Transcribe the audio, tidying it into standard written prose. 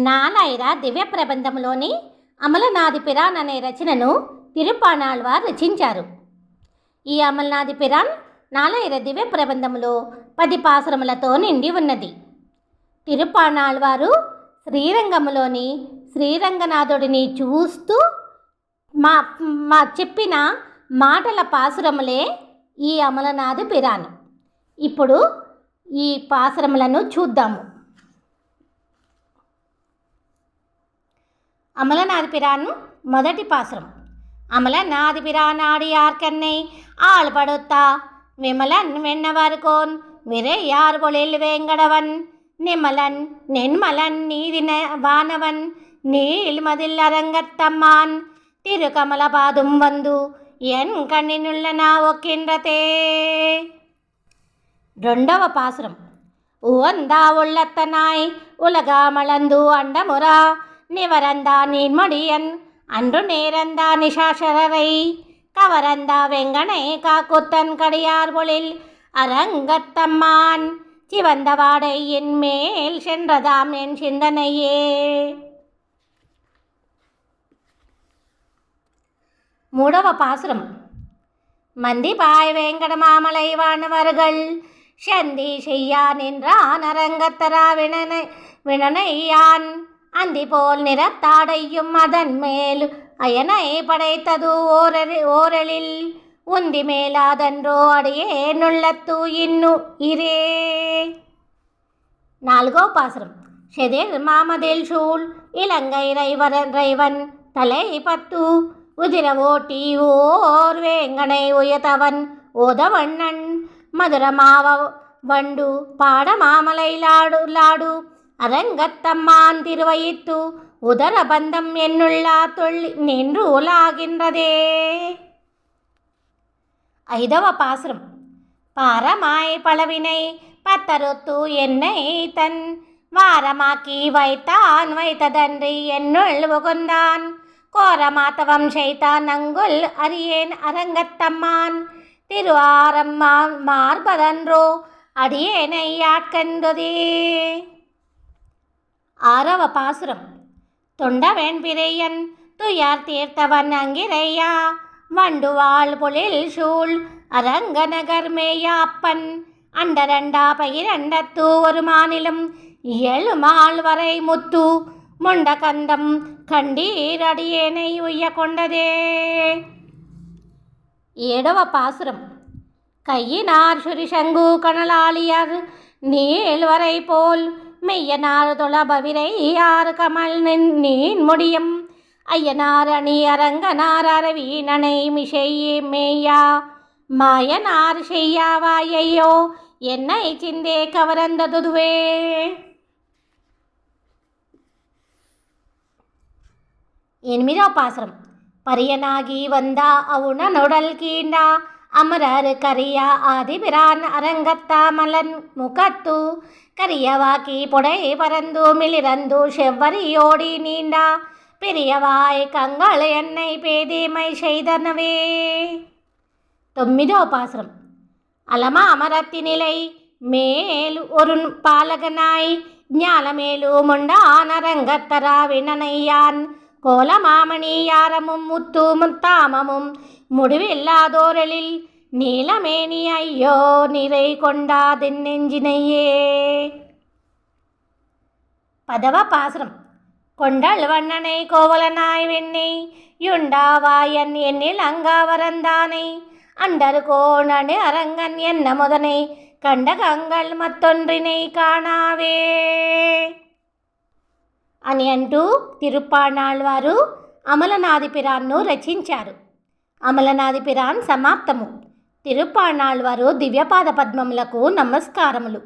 నాలాయిర దివ్య ప్రబంధంలోని అమలనాది పిరాన్ అనే రచనను తిరుప్పాణాళ్వార్ రచించారు. ఈ అమలనాది పిరాన్ నాలాయిర దివ్య ప్రబంధంలో 10 పాసురములతో నిండి ఉన్నది. తిరుప్పాణాళ్వారు శ్రీరంగములోని శ్రీరంగనాథుడిని చూస్తూ చెప్పిన మాటల పాసురములే ఈ అమలనాది పిరాన్. ఇప్పుడు ఈ పాసురములను చూద్దాము. அமலநாதி பிரான் முதட்டி பாசுரம். அமலநாதி பிரான் ஆடியார்கண்ணை ஆள்படுத்தா விமலன் வெண்ணவர்கோன் விரையார் பொழில் வேங்கடவன் நிமலன் நென்மலன் நீதின வானவன் நீள்மதில் அரங்கத்தம்மான் திருக்கமலபாதும் வந்து என் கண்ணினுள்ள నా ఒక్కిండ్రతే. రెండవ పాసురం. உவந்தா உள்ளத்தனாய் உலகாமளந்து அண்டமுரா நிவரந்தா நீன்மடியன் அன்று நேரந்தா நிஷாசரரை கவரந்தா வெங்கனை காக்குத்தன் கடியார் பொழில் அரங்கத்தம்மான் சிவந்த வாடை என் மேல் சென்றதாம் என் சிந்தனையே. మూడవ పాసురం. மந்திபாய் வேங்கடமாமலை வானவர்கள் சந்தி செய்யா நின்றான் அரங்கத்தரா வினனையான் அந்தி போல் நிறத்தாடையும் அதன் மேல் அயனை படைத்தது ஓரலில் உந்தி மேலாதன்றோ அடியே நுள்ளத்து இன்னு இரே. நான்கవ பாசுரம். செதிர் மாமதில் சூழ் இலங்கை ரைவன் தலை பத்து உதிர ஓட்டி ஓர் வேங்கனை உயதவன் ஓதவண்ணன் மதுரமாவ வண்டு பாட மாமலை லாடு அரங்கத்தம்மான் திருவயித்து உதரபந்தம் என்னுள்ளா தொள்ளி நின்று உலாகின்றதே. ஐదవ பாசுரம். பாரமாய் பலவினை பத்தறுத்து என்னை தன் வாரமாக்கி வைத்ததன்றி என்னுள் புகுந்தான் கோரமாத்தவம் செய்தான் அங்குல் அறியேன் அரங்கத்தம்மான் திரு ஆரம்மா மார்பதன்றோ அடியேனை ஆட்கந்ததே. ஆறవ பாசுரம். தொண்டவன் பிறையன் துயார் தீர்த்தவன் அங்கிரையா வண்டுவாள் பொழில் சூழ் அரங்கநகர் மேயா அப்பன் அண்டரண்டா பகிரண்டத்து ஒரு மாநிலம் 7 மால் வரை முத்து முண்டகந்தம் கண்டீர் அடியேனை உய்ய கொண்டதே. ఏడవ பாசுரம். கையினார் சுரிசங்கு கனலாளியர் நீள்வரை போல் மெய்யனார் தொழபவிரை யார் கமல் நீன் முடியும் ஐயனார் அணி அரங்கனார் அரவீனனை மிஷையே மேயா மாயனார் செய்யாவாயையோ என்னை சிந்தே கவரந்ததுவே. ఎనిమిదవ பாசுரம். பரியனாகி வந்தா அவுண நொடல் கீண்டா அமரர் கரியா ஆதிபிரான் அரங்கத்தா மலன் முகத்து கரியவாக்கி பொடை பறந்து மிளிரந்து செவ்வரியோடி நீண்டா பெரியவாய் கங்கள் என்னை பேதீமை செய்தனவே. 9వ பாசுரம். அலமா அமரத்தினிலை மேல் ஒரு பாலகனாய் ஞாலமேலு முண்டான் அரங்கத்தரா வினனையான் கோலமாமணி யாரமும் முத்து முத்தாமமும் முடிவில்லாதோரலில் நீலமேனி ஐயோ நிறை கொண்டாதின் நெஞ்சினையே. 10వ பாசுரம். கொண்டல் வண்ணனை கோவலனாய் வெண்ணை யுண்டாவாயன் எண்ணில் அங்காவரந்தானை அண்டர் கோணனு அரங்கன் என்ன முதனை కండకంగళ్ మత్తొండ్రినై కాణావే అని అంటూ తిరుప్పాణాళ్వారు అమలనాది పిరాన్ను రచించారు. అమలనాది పిరాన్ సమాప్తము. తిరుప్పాణాళ్వారు దివ్యపాద పద్మములకు నమస్కారములు.